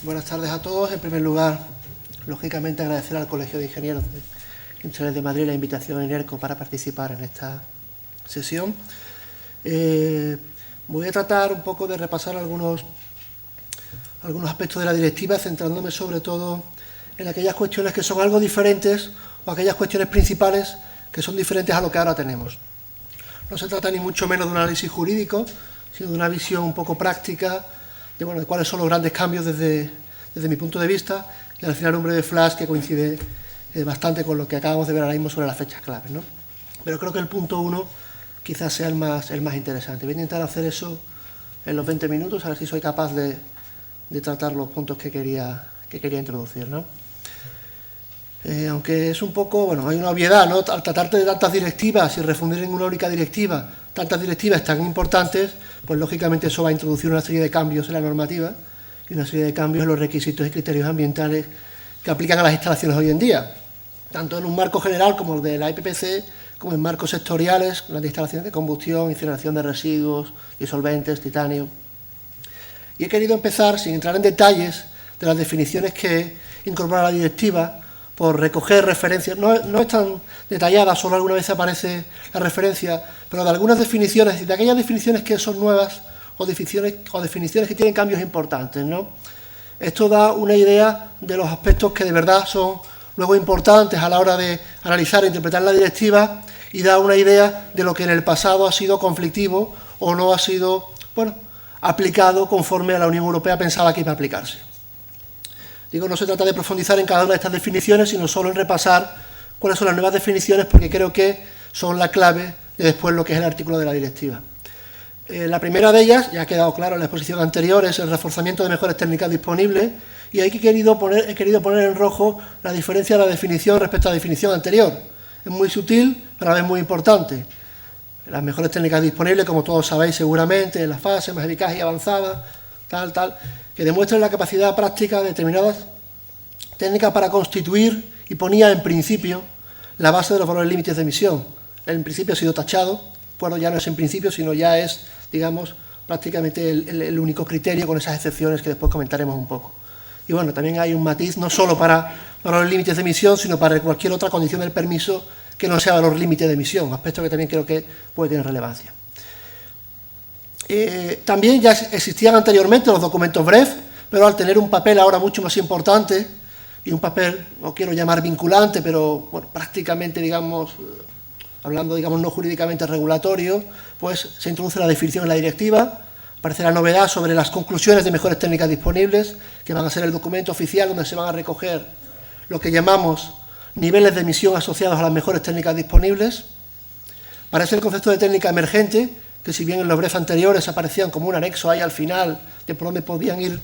Buenas tardes a todos. En primer lugar, lógicamente agradecer al Colegio de Ingenieros Industriales de Madrid la invitación en ERCO para participar en esta sesión. Voy a tratar un poco de repasar algunos aspectos de la directiva, centrándome sobre todo en aquellas cuestiones que son algo diferentes o aquellas cuestiones principales que son diferentes a lo que ahora tenemos. No se trata ni mucho menos de un análisis jurídico, sino de una visión un poco práctica de cuáles son los grandes cambios desde mi punto de vista, y al final un breve flash que coincide bastante con lo que acabamos de ver ahora mismo sobre las fechas claves, ¿no? Pero creo que el punto 1 quizás sea el más interesante. Voy a intentar hacer eso en los 20 minutos, a ver si soy capaz de tratar los puntos que quería introducir, ¿no? Aunque es un poco, hay una obviedad, ¿no? Al tratarte de tantas directivas y refundir en una única directiva tantas directivas tan importantes, pues lógicamente eso va a introducir una serie de cambios en la normativa y una serie de cambios en los requisitos y criterios ambientales que aplican a las instalaciones hoy en día, tanto en un marco general como el de la IPPC, como en marcos sectoriales, las instalaciones de combustión, incineración de residuos, disolventes, titanio. Y he querido empezar, sin entrar en detalles de las definiciones que incorpora la directiva, por recoger referencias, no es tan detallada, solo alguna vez aparece la referencia, pero de algunas definiciones, y de aquellas definiciones que son nuevas o definiciones que tienen cambios importantes, ¿no? Esto da una idea de los aspectos que de verdad son luego importantes a la hora de analizar e interpretar la directiva, y da una idea de lo que en el pasado ha sido conflictivo o no ha sido, aplicado conforme a la Unión Europea pensaba que iba a aplicarse. Digo, no se trata de profundizar en cada una de estas definiciones, sino solo en repasar cuáles son las nuevas definiciones, porque creo que son la clave de después lo que es el artículo de la directiva. La primera de ellas, ya ha quedado claro en la exposición anterior, es el reforzamiento de mejores técnicas disponibles, y ahí he querido poner en rojo la diferencia de la definición respecto a la definición anterior. Es muy sutil, pero a la vez muy importante. Las mejores técnicas disponibles, como todos sabéis seguramente, en la fase más eficaz y avanzada, que demuestran la capacidad práctica de determinadas técnicas para constituir, y ponía en principio la base de los valores límites de emisión. En principio ha sido tachado, ya no es en principio, sino ya es, digamos, prácticamente el único criterio, con esas excepciones que después comentaremos un poco. Y también hay un matiz, no solo para valores límites de emisión, sino para cualquier otra condición del permiso que no sea valor límite de emisión, aspecto que también creo que puede tener relevancia. También ya existían anteriormente los documentos BREF, pero al tener un papel ahora mucho más importante, y un papel, no quiero llamar vinculante, pero prácticamente, hablando no jurídicamente regulatorio, pues se introduce la definición en la directiva. Aparece la novedad sobre las conclusiones de mejores técnicas disponibles, que van a ser el documento oficial donde se van a recoger lo que llamamos niveles de emisión asociados a las mejores técnicas disponibles. Aparece el concepto de técnica emergente, que si bien en los BREF anteriores aparecían como un anexo ahí al final de por dónde podían ir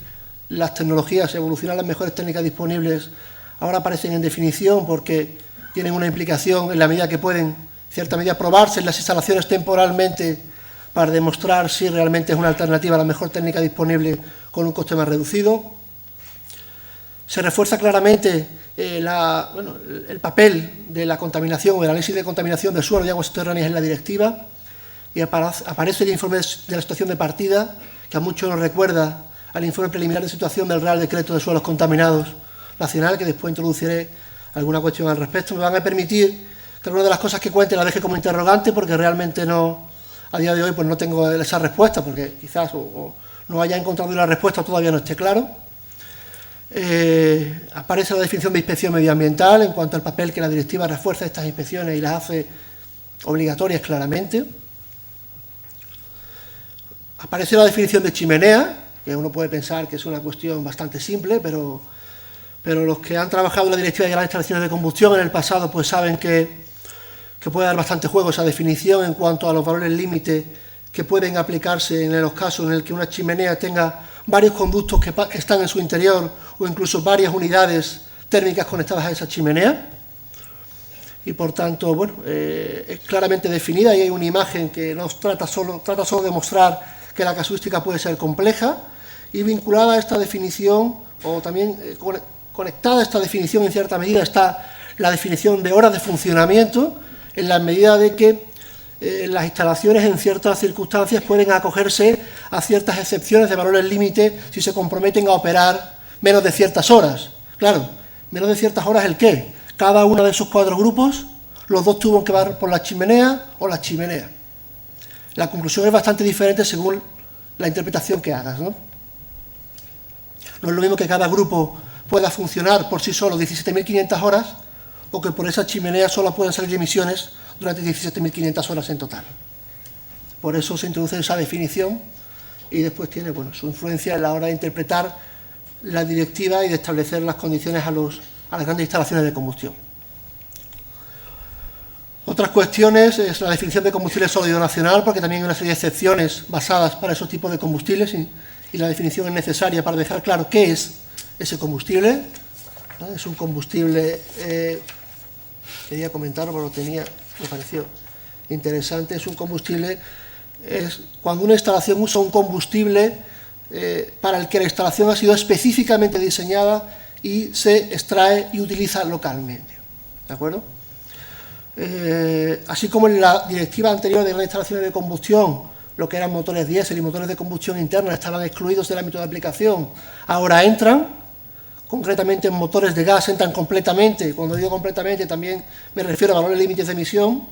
las tecnologías, evolucionar las mejores técnicas disponibles, ahora aparecen en definición porque tienen una implicación en la medida que pueden, en cierta medida, probarse en las instalaciones temporalmente para demostrar si realmente es una alternativa a la mejor técnica disponible con un coste más reducido. Se refuerza claramente el papel de la contaminación o el análisis de contaminación de suelo y aguas subterráneas en la directiva, y aparece el informe de la situación de partida, que a muchos nos recuerda al informe preliminar de situación del Real Decreto de Suelos Contaminados Nacional, que después introduciré alguna cuestión al respecto. Me van a permitir que alguna de las cosas que cuente la deje como interrogante, porque realmente no, a día de hoy, no tengo esa respuesta, porque quizás o no haya encontrado una respuesta o todavía no esté claro. Aparece la definición de inspección medioambiental en cuanto al papel que la directiva refuerza estas inspecciones y las hace obligatorias claramente. Aparece la definición de chimenea, que uno puede pensar que es una cuestión bastante simple, pero los que han trabajado en la directiva de las instalaciones de combustión en el pasado pues saben que puede dar bastante juego esa definición en cuanto a los valores límite que pueden aplicarse en los casos en el que una chimenea tenga varios conductos que están en su interior, o incluso varias unidades térmicas conectadas a esa chimenea. Y por tanto, es claramente definida, y hay una imagen que nos trata solo de mostrar que la casuística puede ser compleja, y vinculada a esta definición, o también conectada a esta definición en cierta medida, está la definición de horas de funcionamiento, en la medida de que las instalaciones en ciertas circunstancias pueden acogerse a ciertas excepciones de valores límite si se comprometen a operar menos de ciertas horas. Claro, menos de ciertas horas ¿el qué? Cada uno de esos 4 grupos, los 2 tubos que van por la chimenea o la chimenea. La conclusión es bastante diferente según la interpretación que hagas, ¿no? No es lo mismo que cada grupo pueda funcionar por sí solo 17.500 horas o que por esa chimenea solo puedan salir emisiones durante 17.500 horas en total. Por eso se introduce esa definición y después tiene, bueno, su influencia a la hora de interpretar la directiva y de establecer las condiciones a las grandes instalaciones de combustión. Otras cuestiones es la definición de combustible sólido nacional, porque también hay una serie de excepciones basadas para esos tipos de combustibles y la definición es necesaria para dejar claro qué es ese combustible. ¿No? Es un combustible, quería comentarlo porque me pareció interesante, es un combustible, es cuando una instalación usa un combustible para el que la instalación ha sido específicamente diseñada y se extrae y utiliza localmente. ¿De acuerdo? Así como en la directiva anterior de las instalaciones de combustión, lo que eran motores diésel y motores de combustión interna estaban excluidos del ámbito de aplicación, ahora entran, concretamente en motores de gas entran completamente. Cuando digo completamente también me refiero a valores límites de emisión.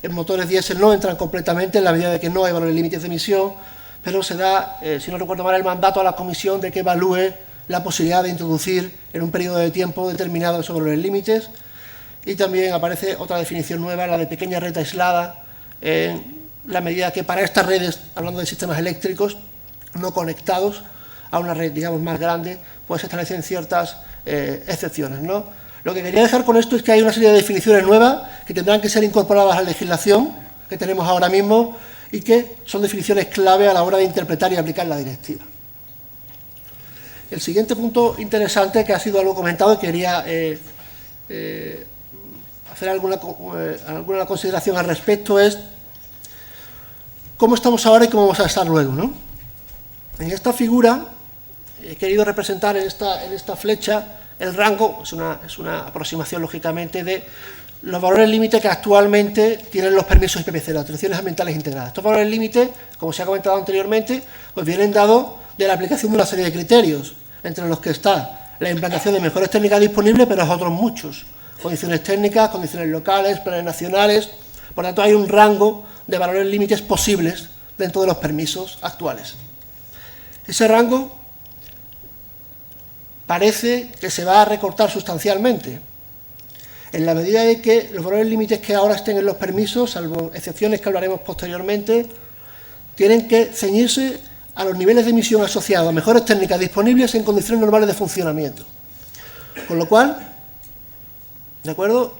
En motores diésel no entran completamente en la medida de que no hay valores límites de emisión, pero se da, si no recuerdo mal, el mandato a la comisión de que evalúe la posibilidad de introducir en un periodo de tiempo determinado esos valores límites. Y también aparece otra definición nueva, la de pequeña red aislada, en la medida que para estas redes, hablando de sistemas eléctricos no conectados a una red, digamos, más grande, pues se establecen ciertas excepciones, ¿no? Lo que quería dejar con esto es que hay una serie de definiciones nuevas que tendrán que ser incorporadas a la legislación que tenemos ahora mismo y que son definiciones clave a la hora de interpretar y aplicar la directiva. El siguiente punto interesante, que ha sido algo comentado y quería hacer alguna consideración al respecto, es cómo estamos ahora y cómo vamos a estar luego, ¿no? En esta figura he querido representar en esta flecha el rango, es una aproximación lógicamente de los valores límite que actualmente tienen los permisos IPPC, las autorizaciones ambientales integradas. Estos valores límite, como se ha comentado anteriormente, pues vienen dados de la aplicación de una serie de criterios, entre los que está la implantación de mejores técnicas disponibles, pero otros muchos. Condiciones técnicas, condiciones locales, planes nacionales. Por tanto, hay un rango de valores límites posibles dentro de los permisos actuales. Ese rango parece que se va a recortar sustancialmente, en la medida de que los valores límites que ahora estén en los permisos, salvo excepciones que hablaremos posteriormente, tienen que ceñirse a los niveles de emisión asociados a mejores técnicas disponibles en condiciones normales de funcionamiento. Con lo cual, ¿de acuerdo?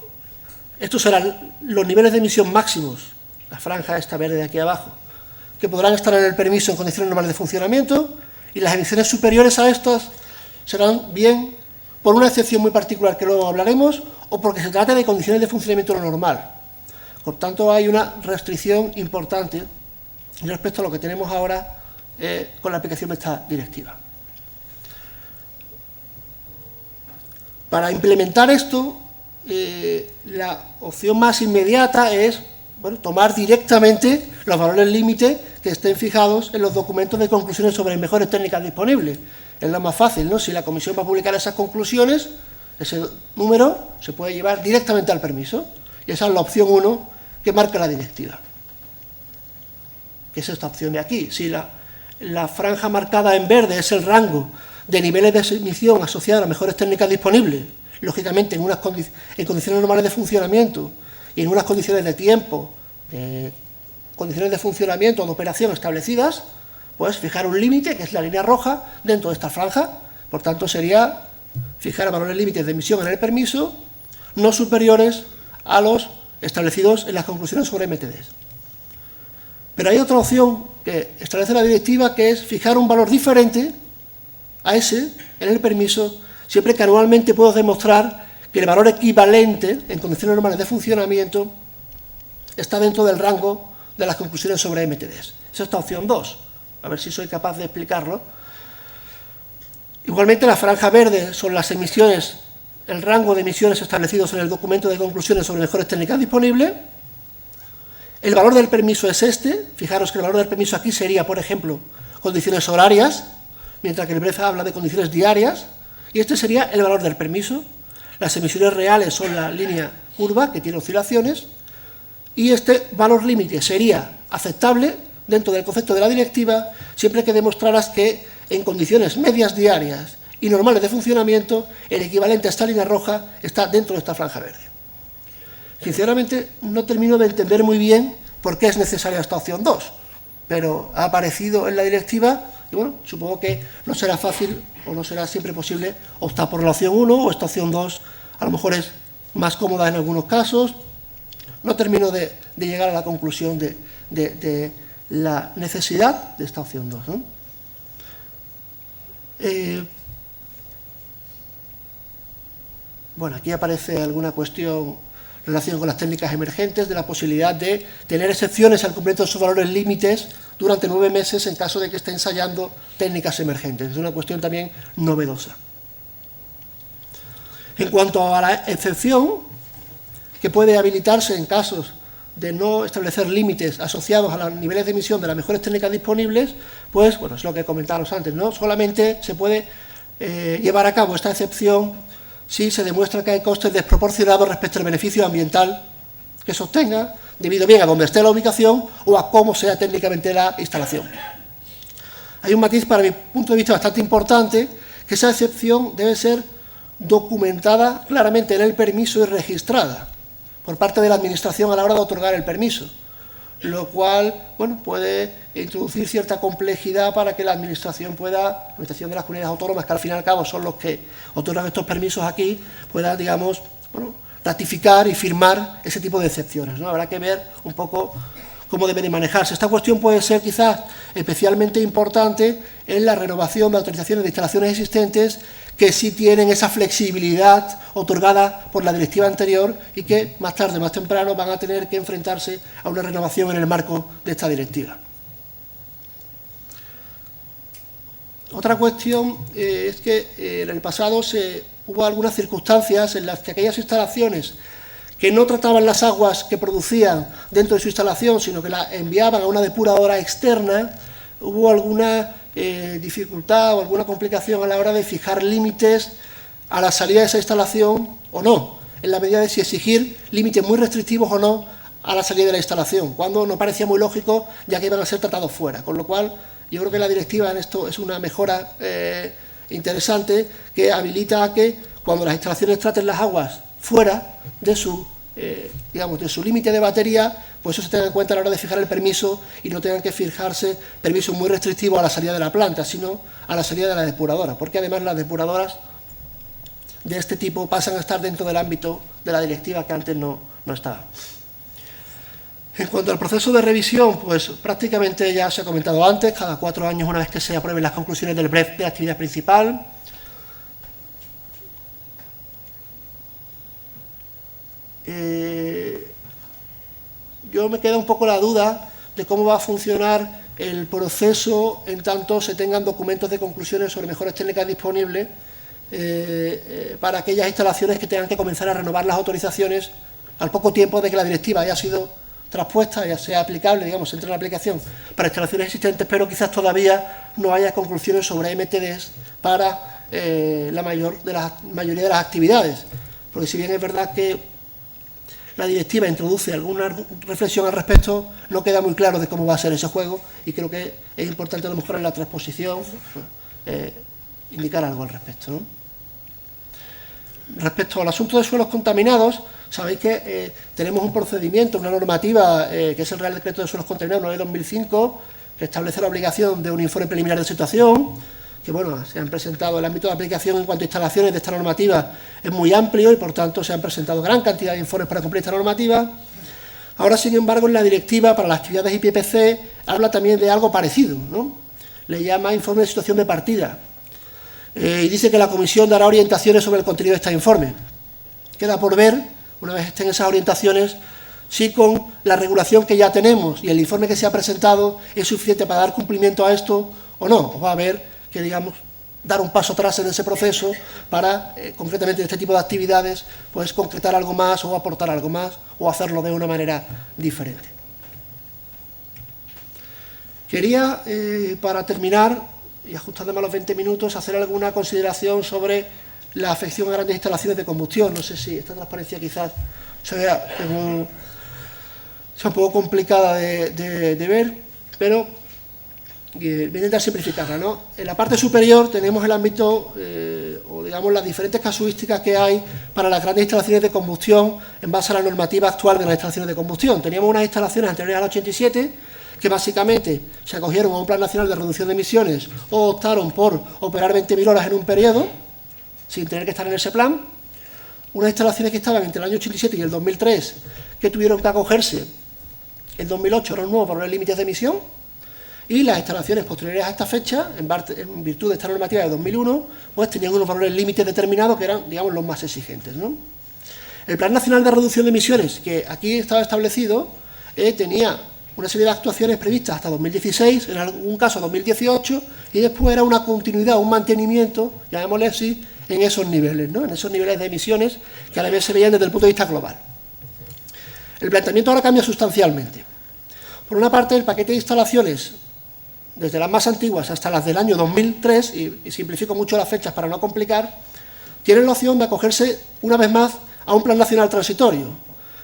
Estos serán los niveles de emisión máximos, la franja esta verde de aquí abajo, que podrán estar en el permiso en condiciones normales de funcionamiento, y las emisiones superiores a estas serán bien por una excepción muy particular que luego hablaremos, o porque se trata de condiciones de funcionamiento normal. Por tanto, hay una restricción importante respecto a lo que tenemos ahora con la aplicación de esta directiva. Para implementar esto, la opción más inmediata es, bueno, tomar directamente los valores límite que estén fijados en los documentos de conclusiones sobre mejores técnicas disponibles. Es lo más fácil, ¿no? Si la comisión va a publicar esas conclusiones, ese número se puede llevar directamente al permiso. Y esa es la opción 1 que marca la directiva. Que es esta opción de aquí. Si la franja marcada en verde es el rango de niveles de emisión asociados a mejores técnicas disponibles, lógicamente en condiciones normales de funcionamiento y en unas condiciones de tiempo, condiciones de funcionamiento o de operación establecidas, pues fijar un límite, que es la línea roja, dentro de esta franja. Por tanto, sería fijar valores límites de emisión en el permiso no superiores a los establecidos en las conclusiones sobre MTDs. Pero hay otra opción que establece la directiva, que es fijar un valor diferente a ese en el permiso, siempre que anualmente puedo demostrar que el valor equivalente en condiciones normales de funcionamiento está dentro del rango de las conclusiones sobre MTDs. Esa es esta opción 2. A ver si soy capaz de explicarlo. Igualmente, la franja verde son las emisiones, el rango de emisiones establecidos en el documento de conclusiones sobre mejores técnicas disponibles. El valor del permiso es este. Fijaros que el valor del permiso aquí sería, por ejemplo, condiciones horarias, mientras que el BREF habla de condiciones diarias, y este sería el valor del permiso. Las emisiones reales son la línea curva, que tiene oscilaciones, y este valor límite sería aceptable dentro del concepto de la directiva, siempre que demostraras que en condiciones medias diarias y normales de funcionamiento, el equivalente a esta línea roja está dentro de esta franja verde. Sinceramente, no termino de entender muy bien por qué es necesaria esta opción 2, pero ha aparecido en la directiva y bueno, supongo que no será fácil o no será siempre posible optar por la opción 1 o esta opción 2, a lo mejor es más cómoda en algunos casos. No termino de llegar a la conclusión de la necesidad de esta opción 2, ¿no? Bueno, aquí aparece alguna cuestión en relación con las técnicas emergentes, de la posibilidad de tener excepciones al cumplimiento de sus valores límites durante 9 meses en caso de que esté ensayando técnicas emergentes. Es una cuestión también novedosa. En cuanto a la excepción, que puede habilitarse en casos de no establecer límites asociados a los niveles de emisión de las mejores técnicas disponibles, pues, bueno, es lo que comentábamos antes, ¿no? Solamente se puede llevar a cabo esta excepción si se demuestra que hay costes desproporcionados respecto al beneficio ambiental que se obtenga, debido bien a dónde esté la ubicación o a cómo sea técnicamente la instalación. Hay un matiz, para mi punto de vista, bastante importante, que esa excepción debe ser documentada claramente en el permiso y registrada por parte de la Administración a la hora de otorgar el permiso, lo cual, bueno, puede introducir cierta complejidad para que la Administración pueda, la Administración de las comunidades autónomas, que al fin y al cabo son los que otorgan estos permisos aquí, pueda, digamos, bueno, ratificar y firmar ese tipo de excepciones, ¿no? Habrá que ver un poco cómo debe de manejarse. Esta cuestión puede ser quizás especialmente importante en la renovación de autorizaciones de instalaciones existentes que sí tienen esa flexibilidad otorgada por la directiva anterior y que más tarde, más temprano, van a tener que enfrentarse a una renovación en el marco de esta directiva. Otra cuestión es que en el pasado hubo algunas circunstancias en las que aquellas instalaciones que no trataban las aguas que producían dentro de su instalación, sino que las enviaban a una depuradora externa, hubo alguna dificultad o alguna complicación a la hora de fijar límites a la salida de esa instalación o no, en la medida de si exigir límites muy restrictivos o no a la salida de la instalación, cuando no parecía muy lógico, ya que iban a ser tratados fuera. Con lo cual, yo creo que la directiva en esto es una mejora interesante que habilita a que cuando las instalaciones traten las aguas fuera de su, digamos, de su límite de batería, pues eso se tenga en cuenta a la hora de fijar el permiso y no tengan que fijarse permisos muy restrictivos a la salida de la planta, sino a la salida de la depuradora, porque además las depuradoras de este tipo pasan a estar dentro del ámbito de la directiva que antes no estaba. En cuanto al proceso de revisión, pues prácticamente ya se ha comentado antes, cada 4 años, una vez que se aprueben las conclusiones del BREF de actividad principal. Yo me queda un poco la duda de cómo va a funcionar el proceso en tanto se tengan documentos de conclusiones sobre mejores técnicas disponibles para aquellas instalaciones que tengan que comenzar a renovar las autorizaciones al poco tiempo de que la directiva haya sido traspuesta, ya sea aplicable, digamos, entre en aplicación para instalaciones existentes, pero quizás todavía no haya conclusiones sobre MTDs para la mayoría de las actividades. Porque si bien es verdad que la directiva introduce alguna reflexión al respecto, no queda muy claro de cómo va a ser ese juego y creo que es importante a lo mejor en la transposición indicar algo al respecto, ¿no? Respecto al asunto de suelos contaminados, sabéis que tenemos un procedimiento, una normativa que es el Real Decreto de Suelos Contaminados, no de 2005, que establece la obligación de un informe preliminar de situación, que bueno, se han presentado, el ámbito de aplicación en cuanto a instalaciones de esta normativa es muy amplio y por tanto se han presentado gran cantidad de informes para cumplir esta normativa. Ahora, sin embargo, en la directiva para las actividades IPPC habla también de algo parecido, ¿no? Le llama informe de situación de partida y dice que la comisión dará orientaciones sobre el contenido de este informe. Queda por ver, una vez estén esas orientaciones, si con la regulación que ya tenemos y el informe que se ha presentado es suficiente para dar cumplimiento a esto o no, o va a haber que, digamos, dar un paso atrás en ese proceso para, concretamente en este tipo de actividades, pues concretar algo más o aportar algo más o hacerlo de una manera diferente. Quería, para terminar, y ajustándome a los 20 minutos, hacer alguna consideración sobre la afección a grandes instalaciones de combustión. No sé si esta transparencia quizás sea un poco complicada de ver, pero voy a intentar simplificarla, ¿no? En la parte superior tenemos el ámbito, o digamos las diferentes casuísticas que hay para las grandes instalaciones de combustión en base a la normativa actual de las instalaciones de combustión. Teníamos unas instalaciones anteriores al 87 que básicamente se acogieron a un Plan Nacional de Reducción de Emisiones o optaron por operar 20.000 horas en un periodo, sin tener que estar en ese plan. Unas instalaciones que estaban entre el año 87 y el 2003, que tuvieron que acogerse en 2008 a los nuevos valores límites de emisión, y las instalaciones posteriores a esta fecha, en virtud de esta normativa de 2001, pues tenían unos valores límites determinados que eran, digamos, los más exigentes, ¿no? El Plan Nacional de Reducción de Emisiones, que aquí estaba establecido, tenía una serie de actuaciones previstas hasta 2016, en algún caso 2018, y después era una continuidad, un mantenimiento, llamémosle así, en esos niveles, ¿no? En esos niveles de emisiones que a la vez se veían desde el punto de vista global. El planteamiento ahora cambia sustancialmente. Por una parte, el paquete de instalaciones, desde las más antiguas hasta las del año 2003, y simplifico mucho las fechas para no complicar, tienen la opción de acogerse una vez más a un plan nacional transitorio,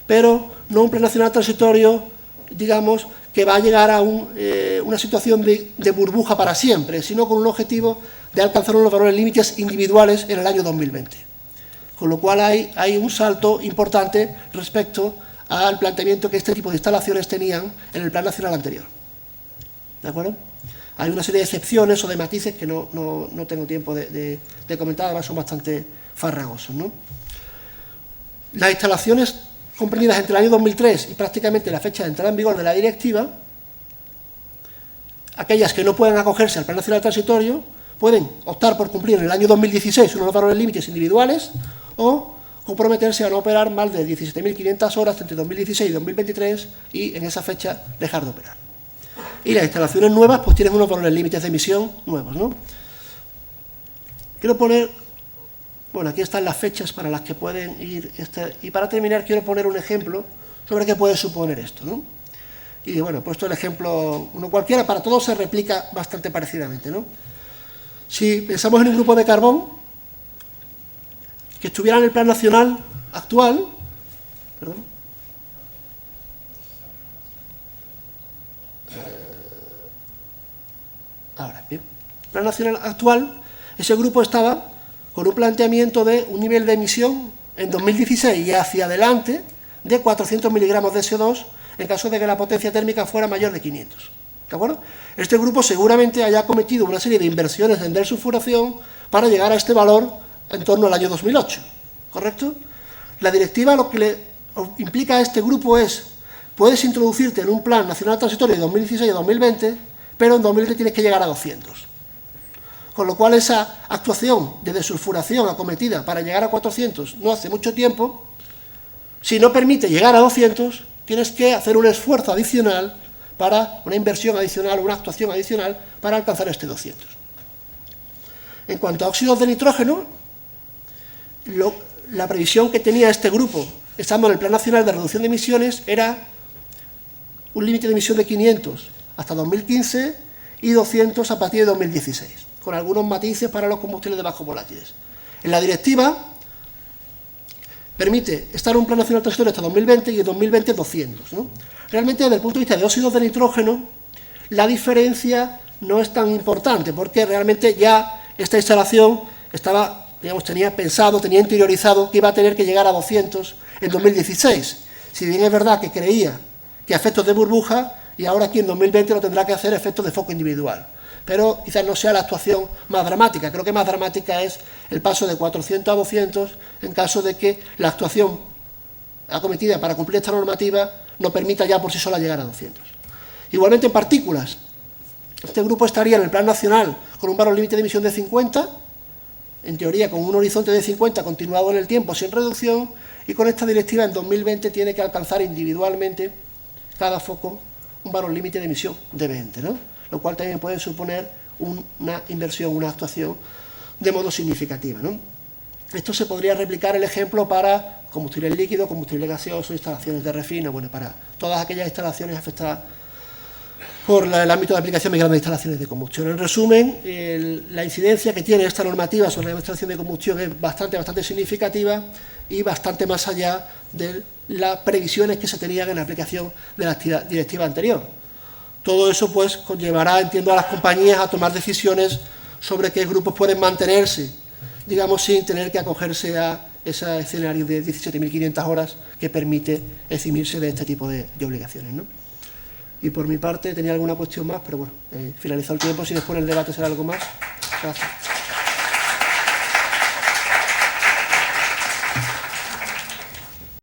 pero no un plan nacional transitorio, digamos, que va a llegar a una situación de burbuja para siempre, sino con un objetivo de alcanzar unos valores límites individuales en el año 2020. Con lo cual hay un salto importante respecto al planteamiento que este tipo de instalaciones tenían en el plan nacional anterior. ¿De acuerdo? Hay una serie de excepciones o de matices que no tengo tiempo de comentar, además son bastante farragosos, ¿no? Las instalaciones comprendidas entre el año 2003 y prácticamente la fecha de entrada en vigor de la directiva, aquellas que no puedan acogerse al Plan Nacional Transitorio, pueden optar por cumplir en el año 2016 unos valores límites individuales o comprometerse a no operar más de 17.500 horas entre 2016 y 2023 y en esa fecha dejar de operar. Y las instalaciones nuevas pues tienen unos valores límites de emisión nuevos, ¿no? Quiero poner, bueno, aquí están las fechas para las que pueden ir, y para terminar quiero poner un ejemplo sobre qué puede suponer esto, ¿no? Y bueno, he puesto el ejemplo, uno cualquiera, para todos se replica bastante parecidamente, ¿no? Si pensamos en un grupo de carbón que estuviera en el plan nacional actual, perdón, ahora, bien, el plan nacional actual, ese grupo estaba con un planteamiento de un nivel de emisión en 2016 y hacia adelante de 400 miligramos de CO2 en caso de que la potencia térmica fuera mayor de 500. ¿De acuerdo? Este grupo seguramente haya cometido una serie de inversiones en desulfuración para llegar a este valor en torno al año 2008. ¿Correcto? La directiva lo que le implica a este grupo es: puedes introducirte en un plan nacional transitorio de 2016 a 2020, pero en 2020 tienes que llegar a 200. Con lo cual esa actuación de desulfuración acometida para llegar a 400 no hace mucho tiempo, si no permite llegar a 200, tienes que hacer un esfuerzo adicional para una inversión adicional, una actuación adicional para alcanzar este 200. En cuanto a óxidos de nitrógeno, la previsión que tenía este grupo, estando en el Plan Nacional de Reducción de Emisiones, era un límite de emisión de 500 hasta 2015 y 200 a partir de 2016, con algunos matices para los combustibles de bajos volátiles. En la directiva permite estar en un plan nacional transitorio hasta 2020 y en 2020 200, ¿no? Realmente, desde el punto de vista de óxidos de nitrógeno, la diferencia no es tan importante, porque realmente ya esta instalación estaba, digamos, tenía pensado, tenía interiorizado que iba a tener que llegar a 200 en 2016. Si bien es verdad que creía que a efectos de burbuja, y ahora aquí en 2020 lo tendrá que hacer a efectos de foco individual. Pero quizás no sea la actuación más dramática. Creo que más dramática es el paso de 400 a 200 en caso de que la actuación acometida para cumplir esta normativa no permita ya por sí sola llegar a 200. Igualmente en partículas. Este grupo estaría en el plan nacional con un valor límite de emisión de 50, en teoría con un horizonte de 50 continuado en el tiempo sin reducción, y con esta directiva en 2020 tiene que alcanzar individualmente cada foco un valor límite de emisión de 20, ¿no? Lo cual también puede suponer una inversión, una actuación de modo significativa, ¿no? Esto se podría replicar el ejemplo para combustible líquido, combustible gaseoso, instalaciones de refino, bueno, para todas aquellas instalaciones afectadas por el ámbito de aplicación más grande de instalaciones de combustión. En resumen, la incidencia que tiene esta normativa sobre la instalación de combustión es bastante significativa y bastante más allá de las previsiones que se tenían en la aplicación de la directiva anterior. Todo eso pues conllevará, entiendo, a las compañías a tomar decisiones sobre qué grupos pueden mantenerse, digamos, sin tener que acogerse a ese escenario de 17.500 horas que permite eximirse de este tipo de obligaciones, ¿no? Y por mi parte tenía alguna cuestión más, pero bueno, finalizado el tiempo, si después el debate será algo más. Gracias.